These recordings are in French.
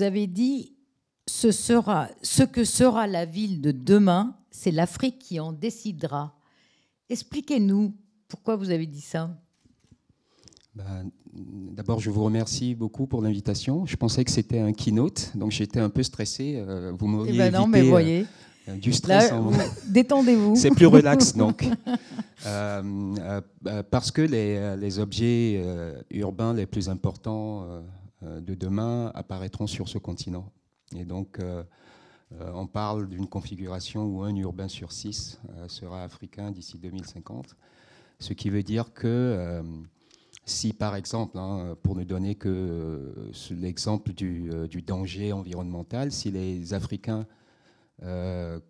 avez dit ce que sera la ville de demain, c'est l'Afrique qui en décidera. Expliquez-nous pourquoi vous avez dit ça. D'abord, je vous remercie beaucoup pour l'invitation. Je pensais que c'était un keynote, donc j'étais un peu stressé. Vous m'auriez évité non, mais voyez, du stress. Là, détendez-vous. C'est plus relax, donc. Parce que les objets urbains les plus importants de demain apparaîtront sur ce continent. Et donc, on parle d'une configuration où 1 urbain sur 6 sera africain d'ici 2050. Ce qui veut dire que si, par exemple, pour ne donner que l'exemple du danger environnemental, si les Africains,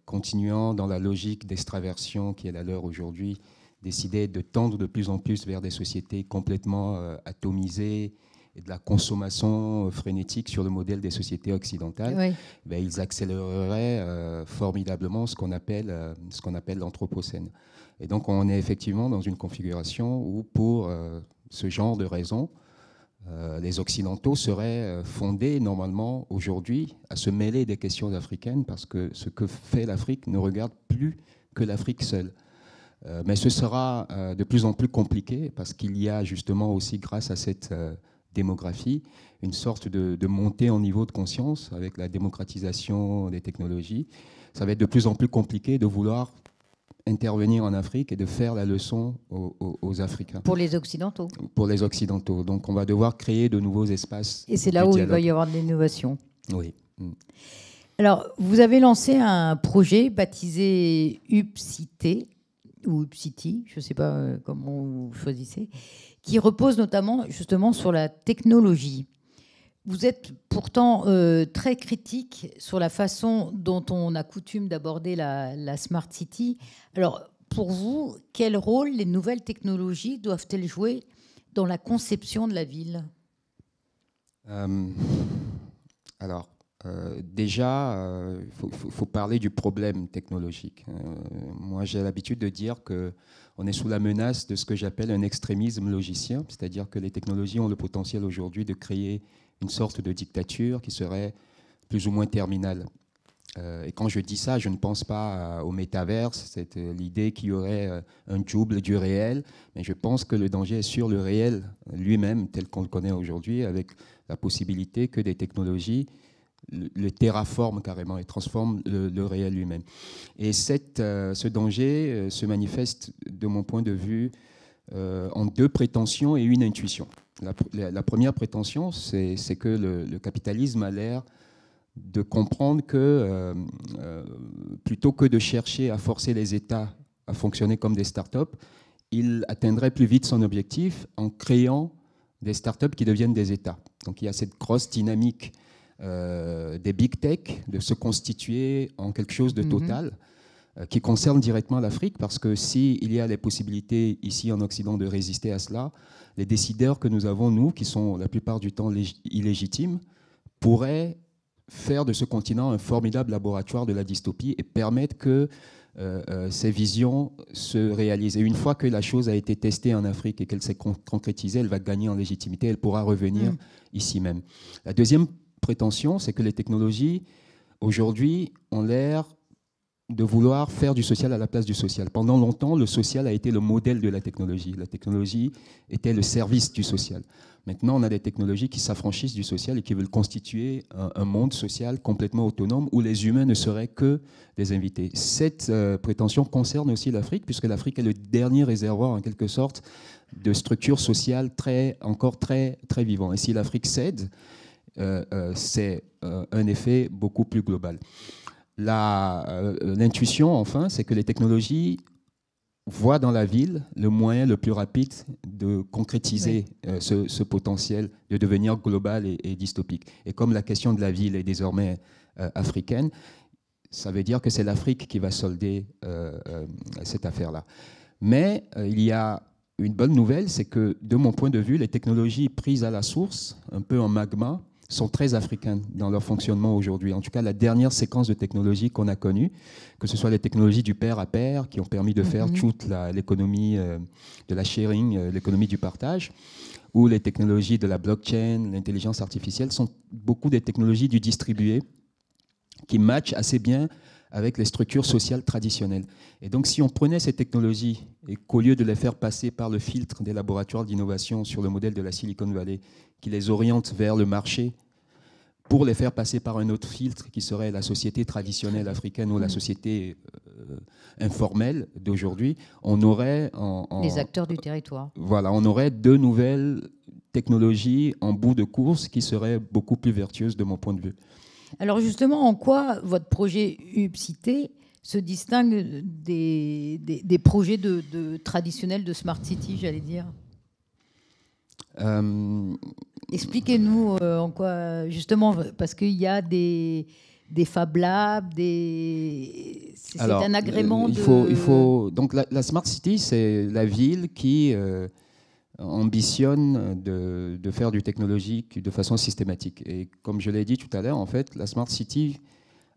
continuant dans la logique d'extraversion qui est la leur aujourd'hui, décidaient de tendre de plus en plus vers des sociétés complètement atomisées et de la consommation frénétique sur le modèle des sociétés occidentales, Oui. Ben, ils accéléreraient formidablement ce qu'on appelle l'anthropocène. Et donc on est effectivement dans une configuration où pour ce genre de raisons, les Occidentaux seraient fondés normalement aujourd'hui à se mêler des questions africaines parce que ce que fait l'Afrique ne regarde plus que l'Afrique seule. Mais ce sera de plus en plus compliqué parce qu'il y a justement aussi, grâce à cette démographie, une sorte de montée en niveau de conscience avec la démocratisation des technologies. Ça va être de plus en plus compliqué de vouloir intervenir en Afrique et de faire la leçon aux Africains. Pour les Occidentaux. Pour les Occidentaux. Donc on va devoir créer de nouveaux espaces. Et c'est là où il va y avoir de l'innovation. Oui. Alors, vous avez lancé un projet baptisé UpCity, ou UpCity, je ne sais pas comment vous choisissez, qui repose notamment justement sur la technologie. Vous êtes pourtant très critique sur la façon dont on a coutume d'aborder la Smart City. Alors, pour vous, quel rôle les nouvelles technologies doivent-elles jouer dans la conception de la ville ? Déjà, il faut parler du problème technologique. Moi, j'ai l'habitude de dire qu'on est sous la menace de ce que j'appelle un extrémisme logicien, c'est-à-dire que les technologies ont le potentiel aujourd'hui de créer une sorte de dictature qui serait plus ou moins terminale. Et quand je dis ça, je ne pense pas au métaverse, c'est l'idée qu'il y aurait un double du réel, mais je pense que le danger est sur le réel lui-même, tel qu'on le connaît aujourd'hui, avec la possibilité que des technologies le terraforment carrément et transforment le réel lui-même. Et ce danger se manifeste, de mon point de vue, en 2 prétentions et une intuition. La première prétention, c'est que le capitalisme a l'air de comprendre que plutôt que de chercher à forcer les États à fonctionner comme des startups, il atteindrait plus vite son objectif en créant des startups qui deviennent des États. Donc il y a cette grosse dynamique des big tech de se constituer en quelque chose de total qui concerne directement l'Afrique, parce que s'il y a les possibilités ici en Occident de résister à cela, les décideurs que nous avons, nous, qui sont la plupart du temps illégitimes, pourraient faire de ce continent un formidable laboratoire de la dystopie et permettre que ces visions se réalisent. Et une fois que la chose a été testée en Afrique et qu'elle s'est concrétisée, elle va gagner en légitimité, elle pourra revenir ici même. La deuxième prétention, c'est que les technologies, aujourd'hui, ont l'air de vouloir faire du social à la place du social. Pendant longtemps, le social a été le modèle de la technologie. La technologie était le service du social. Maintenant, on a des technologies qui s'affranchissent du social et qui veulent constituer un monde social complètement autonome où les humains ne seraient que des invités. Cette prétention concerne aussi l'Afrique, puisque l'Afrique est le dernier réservoir, en quelque sorte, de structures sociales encore très, très vivantes. Et si l'Afrique cède, c'est un effet beaucoup plus global. L'intuition, enfin, c'est que les technologies voient dans la ville le moyen le plus rapide de concrétiser ce potentiel de devenir global et dystopique. Et comme la question de la ville est désormais africaine, ça veut dire que c'est l'Afrique qui va solder cette affaire-là. Mais il y a une bonne nouvelle, c'est que, de mon point de vue, les technologies prises à la source, un peu en magma, sont très africaines dans leur fonctionnement aujourd'hui. En tout cas, la dernière séquence de technologies qu'on a connue, que ce soit les technologies du pair à pair, qui ont permis de faire toute l'économie de la sharing, l'économie du partage, ou les technologies de la blockchain, l'intelligence artificielle, sont beaucoup des technologies du distribué qui matchent assez bien avec les structures sociales traditionnelles. Et donc, si on prenait ces technologies et qu'au lieu de les faire passer par le filtre des laboratoires d'innovation sur le modèle de la Silicon Valley, qui les oriente vers le marché, pour les faire passer par un autre filtre qui serait la société traditionnelle africaine ou la société informelle d'aujourd'hui, on aurait... les acteurs du territoire. Voilà, on aurait deux nouvelles technologies en bout de course qui seraient beaucoup plus vertueuses de mon point de vue. Alors justement, en quoi votre projet UpCité se distingue des projets traditionnels de Smart City, j'allais dire? Expliquez-nous en quoi, justement, parce qu'il y a des Fab Labs, c'est un agrément Donc la Smart City, c'est la ville qui ambitionne de faire du technologique de façon systématique. Et comme je l'ai dit tout à l'heure, en fait, la Smart City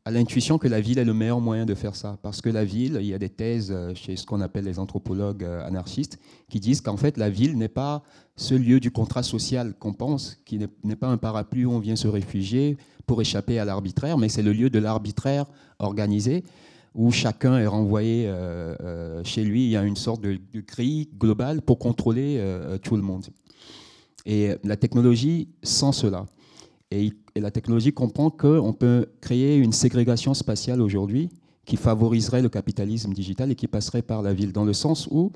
a l'intuition que la ville est le meilleur moyen de faire ça. Parce que la ville, il y a des thèses chez ce qu'on appelle les anthropologues anarchistes qui disent qu'en fait, la ville n'est pas ce lieu du contrat social qu'on pense, qui n'est pas un parapluie où on vient se réfugier pour échapper à l'arbitraire, mais c'est le lieu de l'arbitraire organisé où chacun est renvoyé chez lui. Il y a une sorte de grille globale pour contrôler tout le monde. Et la technologie sent cela. Et la technologie comprend qu'on peut créer une ségrégation spatiale aujourd'hui qui favoriserait le capitalisme digital et qui passerait par la ville, dans le sens où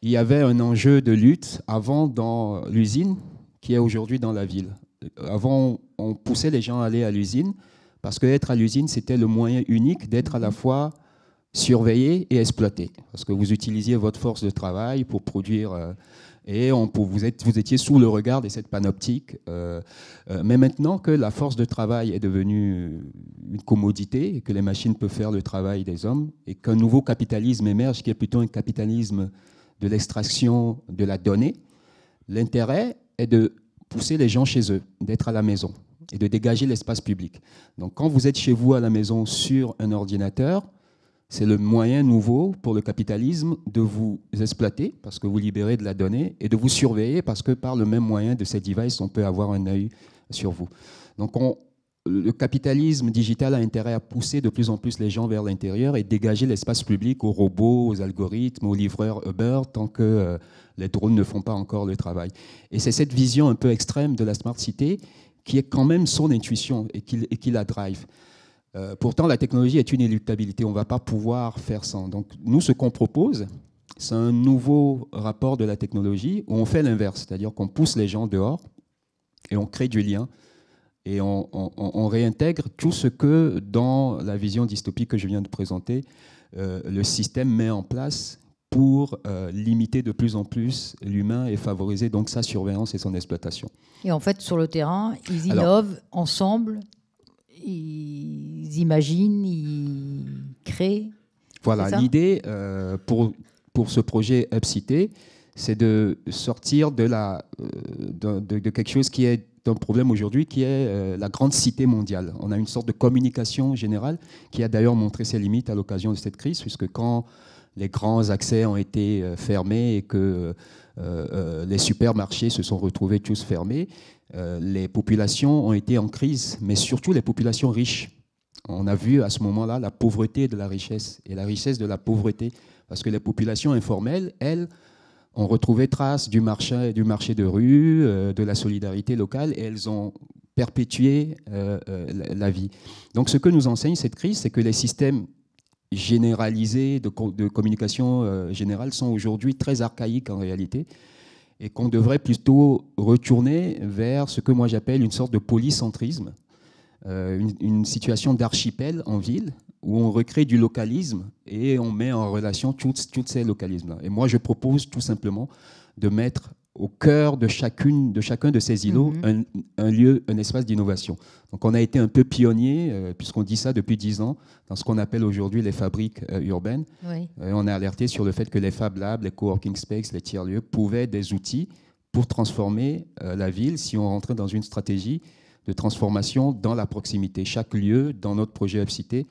il y avait un enjeu de lutte avant dans l'usine qui est aujourd'hui dans la ville. Avant, on poussait les gens à aller à l'usine parce qu'être à l'usine, c'était le moyen unique d'être à la fois surveillé et exploité. Parce que vous utilisiez votre force de travail pour produire... et vous étiez sous le regard de cette panoptique. Mais maintenant que la force de travail est devenue une commodité, et que les machines peuvent faire le travail des hommes, et qu'un nouveau capitalisme émerge, qui est plutôt un capitalisme de l'extraction de la donnée, l'intérêt est de pousser les gens chez eux, d'être à la maison, et de dégager l'espace public. Donc quand vous êtes chez vous à la maison sur un ordinateur, c'est le moyen nouveau pour le capitalisme de vous exploiter parce que vous libérez de la donnée et de vous surveiller parce que par le même moyen de ces devices, on peut avoir un œil sur vous. Donc le capitalisme digital a intérêt à pousser de plus en plus les gens vers l'intérieur et dégager l'espace public aux robots, aux algorithmes, aux livreurs Uber tant que les drones ne font pas encore le travail. Et c'est cette vision un peu extrême de la Smart City qui est quand même son intuition et qui la drive. Pourtant, la technologie est une inéluctabilité. On ne va pas pouvoir faire sans. Donc, nous, ce qu'on propose, c'est un nouveau rapport de la technologie où on fait l'inverse, c'est-à-dire qu'on pousse les gens dehors et on crée du lien et on réintègre tout ce que, dans la vision dystopique que je viens de présenter, le système met en place pour limiter de plus en plus l'humain et favoriser donc sa surveillance et son exploitation. Et en fait, sur le terrain, ils innovent ensemble. Ils imaginent, ils créent. Voilà, l'idée pour ce projet UpCité, c'est de sortir de quelque chose qui est un problème aujourd'hui, qui est la grande cité mondiale. On a une sorte de communication générale qui a d'ailleurs montré ses limites à l'occasion de cette crise, puisque quand les grands accès ont été fermés et que les supermarchés se sont retrouvés tous fermés, les populations ont été en crise, mais surtout les populations riches. On a vu à ce moment-là la pauvreté de la richesse et la richesse de la pauvreté, parce que les populations informelles, elles, ont retrouvé trace du marché de rue, de la solidarité locale, et elles ont perpétué la vie. Donc ce que nous enseigne cette crise, c'est que les systèmes généralisés de communication générale sont aujourd'hui très archaïques en réalité, et qu'on devrait plutôt retourner vers ce que moi j'appelle une sorte de polycentrisme, une situation d'archipel en ville, où on recrée du localisme et on met en relation tous ces localismes-là. Et moi je propose tout simplement de mettre au cœur de chacun de ces îlots un lieu, un espace d'innovation. Donc on a été un peu pionnier, puisqu'on dit ça depuis 10 ans, dans ce qu'on appelle aujourd'hui les fabriques urbaines. Oui. On a alerté sur le fait que les Fab Labs, les coworking space, les tiers-lieux pouvaient être des outils pour transformer la ville si on rentrait dans une stratégie de transformation dans la proximité. Chaque lieu, dans notre projet UpCité,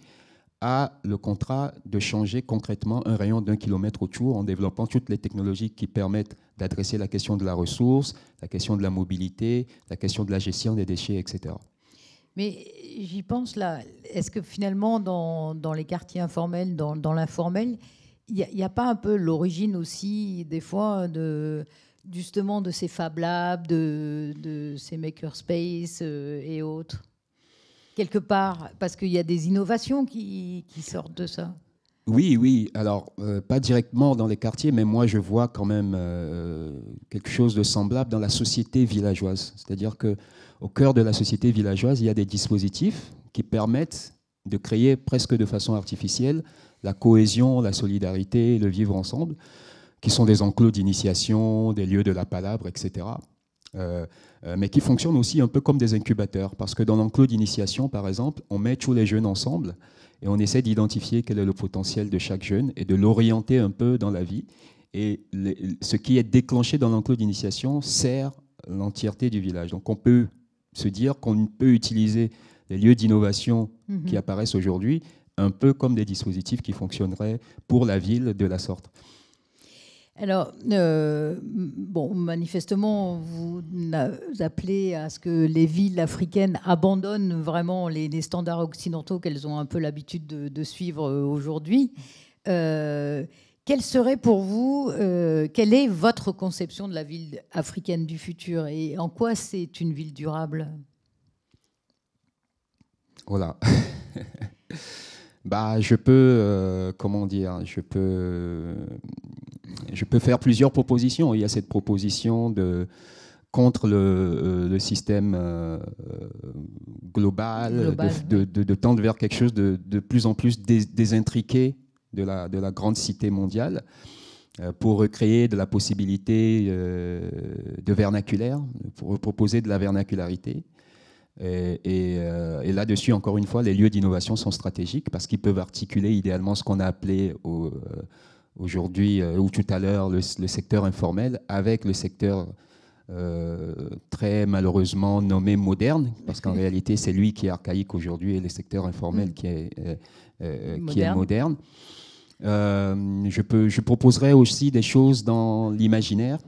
a le contrat de changer concrètement un rayon d'1 kilomètre autour en développant toutes les technologies qui permettent d'adresser la question de la ressource, la question de la mobilité, la question de la gestion des déchets, etc. Mais j'y pense là, est-ce que finalement dans les quartiers informels, dans l'informel, il n'y a pas un peu l'origine aussi des fois justement de ces Fab Labs, de ces makerspace et autres quelque part, parce qu'il y a des innovations qui sortent de ça. Oui, oui. Alors, pas directement dans les quartiers, mais moi, je vois quand même quelque chose de semblable dans la société villageoise. C'est-à-dire qu'au cœur de la société villageoise, il y a des dispositifs qui permettent de créer presque de façon artificielle la cohésion, la solidarité, le vivre ensemble, qui sont des enclos d'initiation, des lieux de la palabre, etc. Mais qui fonctionnent aussi un peu comme des incubateurs. Parce que dans l'enclos d'initiation, par exemple, on met tous les jeunes ensemble et on essaie d'identifier quel est le potentiel de chaque jeune et de l'orienter un peu dans la vie. Et ce qui est déclenché dans l'enclos d'initiation sert l'entièreté du village. Donc on peut se dire qu'on peut utiliser les lieux d'innovation qui apparaissent aujourd'hui un peu comme des dispositifs qui fonctionneraient pour la ville de la sorte. Alors, bon, manifestement, vous appelez à ce que les villes africaines abandonnent vraiment les standards occidentaux qu'elles ont un peu l'habitude de suivre aujourd'hui. Quelle serait pour vous, quelle est votre conception de la ville africaine du futur et en quoi c'est une ville durable ? Voilà. Bah, je peux, comment dire, je peux faire plusieurs propositions. Il y a cette proposition contre le système global. De tendre vers quelque chose de plus en plus désintriqué de la grande cité mondiale pour recréer de la possibilité de vernaculaire, pour proposer de la vernacularité. Et là-dessus, encore une fois, les lieux d'innovation sont stratégiques parce qu'ils peuvent articuler idéalement ce qu'on a appelé aujourd'hui ou tout à l'heure le secteur informel avec le secteur très malheureusement nommé moderne, parce qu'en réalité, c'est lui qui est archaïque aujourd'hui et le secteur informel qui est moderne. Je proposerais aussi des choses dans l'imaginaire.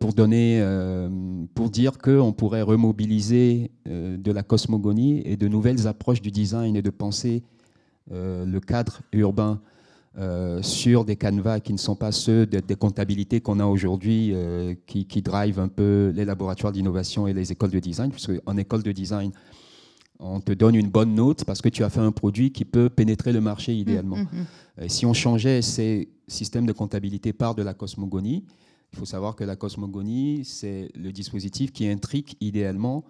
Pour dire qu'on pourrait remobiliser de la cosmogonie et de nouvelles approches du design et de penser le cadre urbain sur des canevas qui ne sont pas ceux des comptabilités qu'on a aujourd'hui qui drivent un peu les laboratoires d'innovation et les écoles de design, puisque en école de design, on te donne une bonne note parce que tu as fait un produit qui peut pénétrer le marché idéalement. Et si on changeait ces systèmes de comptabilité par de la cosmogonie, il faut savoir que la cosmogonie, c'est le dispositif qui intrique idéalement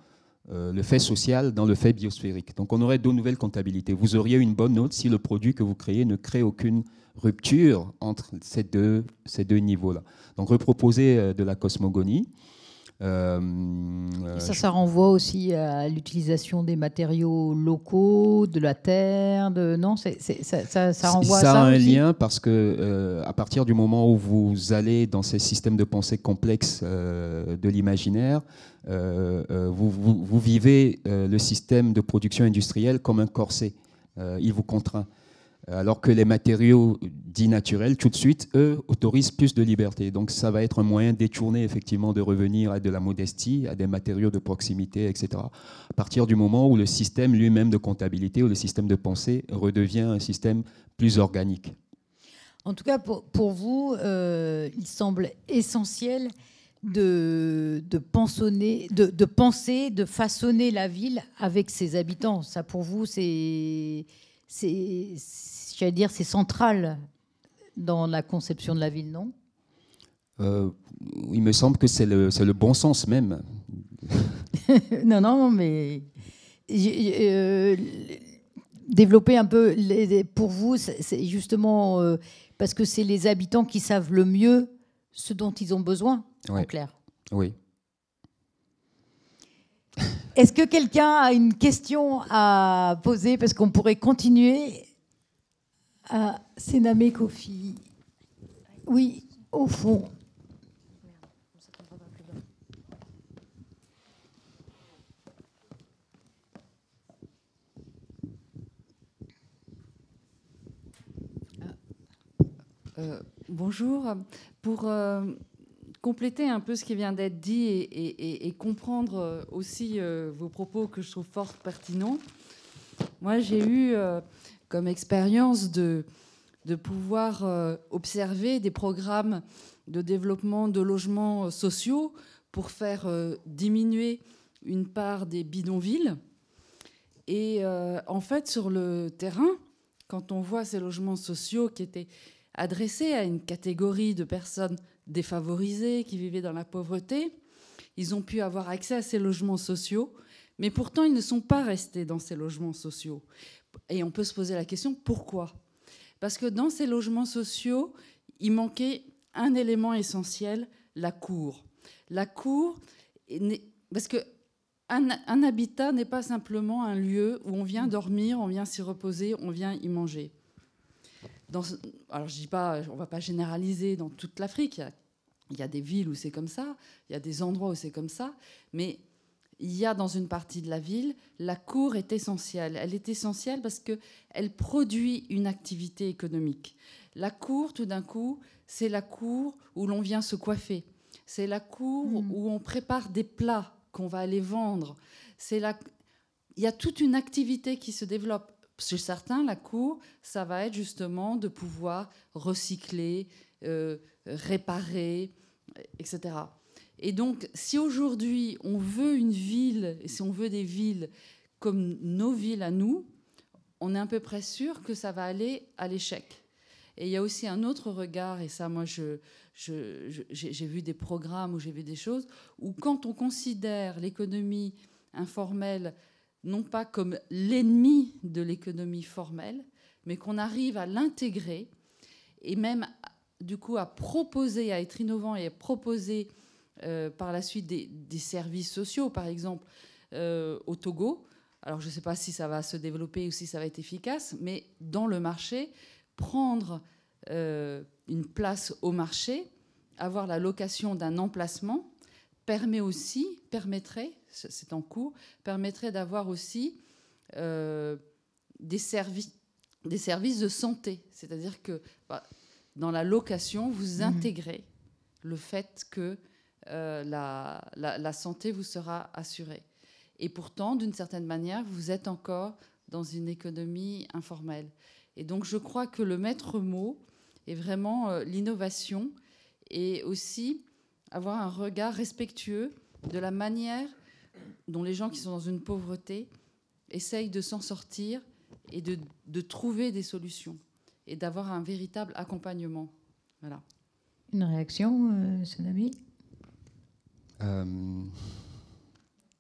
le fait social dans le fait biosphérique. Donc on aurait deux nouvelles comptabilités. Vous auriez une bonne note si le produit que vous créez ne crée aucune rupture entre ces deux niveaux-là. Donc reproposer de la cosmogonie. Ça renvoie aussi à l'utilisation des matériaux locaux, de la terre, non, ça renvoie à ça. Ça a un aussi. lien parce que à partir du moment où vous allez dans ces systèmes de pensée complexes de l'imaginaire, vous vivez le système de production industrielle comme un corset. Il vous contraint. Alors que les matériaux dits naturels, tout de suite, eux, autorisent plus de liberté. Donc ça va être un moyen détourné, effectivement, de revenir à de la modestie, à des matériaux de proximité, etc. À partir du moment où le système lui-même de comptabilité ou le système de pensée redevient un système plus organique. En tout cas, pour vous, il semble essentiel de penser, de façonner la ville avec ses habitants. Ça, pour vous, j'allais dire, c'est central dans la conception de la ville, non ? Il me semble que c'est le bon sens même. Non, mais développer un peu, pour vous, c'est justement parce que c'est les habitants qui savent le mieux ce dont ils ont besoin, en clair. Oui. Est-ce que quelqu'un a une question à poser ? Parce qu'on pourrait continuer à Sename Kofi. Oui, au fond. bonjour. Pour compléter un peu ce qui vient d'être dit et comprendre aussi vos propos que je trouve fort pertinents, moi j'ai eu comme expérience de pouvoir observer des programmes de développement de logements sociaux pour faire diminuer une part des bidonvilles. Et en fait, sur le terrain, quand on voit ces logements sociaux qui étaient adressés à une catégorie de personnes défavorisées qui vivaient dans la pauvreté, ils ont pu avoir accès à ces logements sociaux, mais pourtant ils ne sont pas restés dans ces logements sociaux. Et on peut se poser la question, pourquoi ? Parce que dans ces logements sociaux, il manquait un élément essentiel, la cour. La cour, parce que un habitat n'est pas simplement un lieu où on vient dormir, on vient s'y reposer, on vient y manger. Alors je dis pas, on ne va pas généraliser dans toute l'Afrique. Il y a des villes où c'est comme ça, il y a des endroits où c'est comme ça, mais il y a dans une partie de la ville, la cour est essentielle. Elle est essentielle parce qu'elle produit une activité économique. La cour, tout d'un coup, c'est la cour où l'on vient se coiffer. C'est la cour où on prépare des plats qu'on va aller vendre. Il y a toute une activité qui se développe. Chez certains, la cour, ça va être justement de pouvoir recycler, réparer, etc. Et donc, si aujourd'hui on veut une ville, et si on veut des villes comme nos villes à nous, on est à peu près sûr que ça va aller à l'échec. Et il y a aussi un autre regard, et ça, moi, j'ai vu des programmes où j'ai vu des choses, où quand on considère l'économie informelle non pas comme l'ennemi de l'économie formelle, mais qu'on arrive à l'intégrer et même, du coup, à proposer, à être innovant et à proposer par la suite des services sociaux, par exemple, au Togo. Alors, je ne sais pas si ça va se développer ou si ça va être efficace, mais dans le marché, prendre une place au marché, avoir la location d'un emplacement, permettrait, c'est en cours, permettrait d'avoir aussi des services de santé. C'est-à-dire que dans la location, vous intégrez le fait que la santé vous sera assurée. Et pourtant, d'une certaine manière, vous êtes encore dans une économie informelle. Et donc, je crois que le maître mot est vraiment l'innovation et aussi avoir un regard respectueux de la manière dont les gens qui sont dans une pauvreté essayent de s'en sortir et de trouver des solutions et d'avoir un véritable accompagnement. Voilà. Une réaction, Sanami ?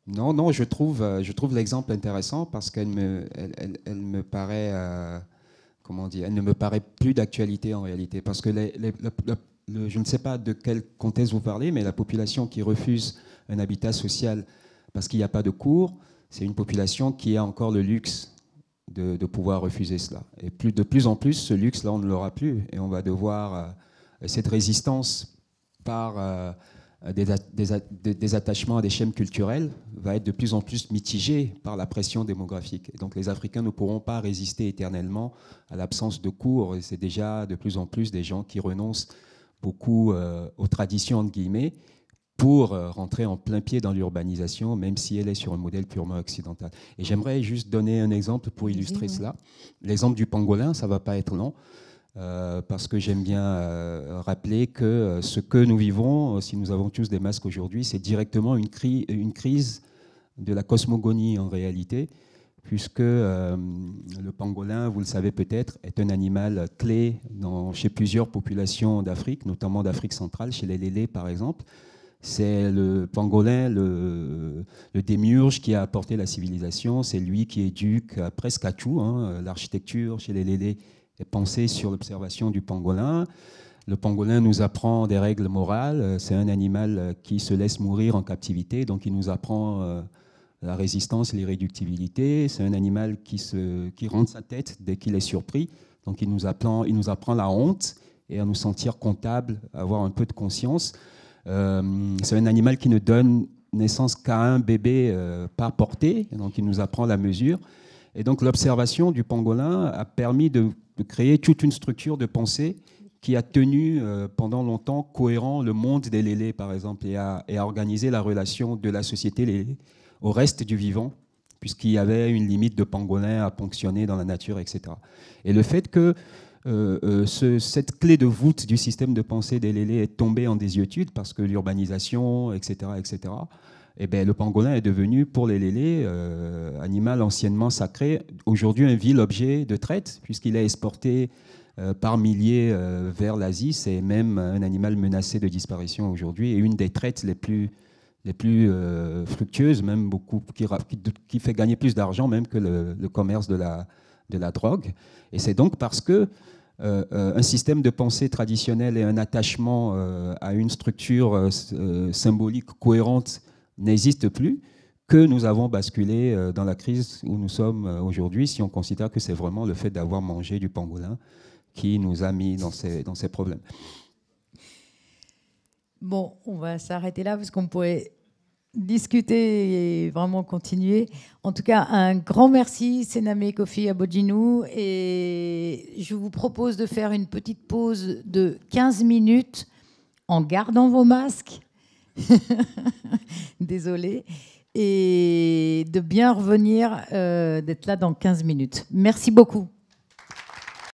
Non, je trouve l'exemple intéressant parce qu'elle me paraît, comment dire, elle ne me paraît plus d'actualité en réalité. Parce que je ne sais pas de quel contexte vous parlez, mais la population qui refuse un habitat social parce qu'il n'y a pas de cour, c'est une population qui a encore le luxe de pouvoir refuser cela. Et de plus en plus, ce luxe-là, on ne l'aura plus. Et on va devoir... cette résistance par des attachements à des schèmes culturels va être de plus en plus mitigée par la pression démographique. Et donc les Africains ne pourront pas résister éternellement à l'absence de cours. Et c'est déjà de plus en plus des gens qui renoncent beaucoup aux traditions, entre guillemets, pour rentrer en plein pied dans l'urbanisation, même si elle est sur un modèle purement occidental. Et j'aimerais juste donner un exemple pour illustrer cela. L'exemple du pangolin, ça ne va pas être long. Parce que j'aime bien rappeler que ce que nous vivons, si nous avons tous des masques aujourd'hui, c'est directement une crise de la cosmogonie en réalité, puisque le pangolin, vous le savez peut-être, est un animal clé chez plusieurs populations d'Afrique, notamment d'Afrique centrale, chez les Lélés par exemple. C'est le pangolin, le démiurge qui a apporté la civilisation, c'est lui qui éduque presque à tout, hein. L'architecture chez les Lélés est pensée sur l'observation du pangolin. Le pangolin nous apprend des règles morales. C'est un animal qui se laisse mourir en captivité, donc il nous apprend la résistance et l'irréductibilité. C'est un animal qui rend sa tête dès qu'il est surpris, donc il nous apprend la honte et à nous sentir comptables, à avoir un peu de conscience. C'est un animal qui ne donne naissance qu'à un bébé par portée, donc il nous apprend la mesure. Et donc l'observation du pangolin a permis de créer toute une structure de pensée qui a tenu pendant longtemps cohérent le monde des lélés, par exemple, et a organisé la relation de la société lélé au reste du vivant, puisqu'il y avait une limite de pangolin à ponctionner dans la nature, etc. Et le fait que cette clé de voûte du système de pensée des lélés est tombée en désuétude, parce que l'urbanisation, etc., etc., eh bien, le pangolin est devenu, pour les lélés, animal anciennement sacré, aujourd'hui un vil objet de traite, puisqu'il est exporté par milliers vers l'Asie. C'est même un animal menacé de disparition aujourd'hui, et une des traites les plus fructueuses, même beaucoup, qui fait gagner plus d'argent même que le commerce de la drogue. Et c'est donc parce que un système de pensée traditionnel et un attachement à une structure symbolique cohérente n'existe plus, que nous avons basculé dans la crise où nous sommes aujourd'hui, si on considère que c'est vraiment le fait d'avoir mangé du pangolin qui nous a mis dans ces problèmes. Bon, on va s'arrêter là parce qu'on pourrait discuter et vraiment continuer. En tout cas, un grand merci, Sename Kofi Abodjinou. Et je vous propose de faire une petite pause de 15 minutes en gardant vos masques. Désolée. Et de bien revenir, d'être là dans 15 minutes. Merci beaucoup.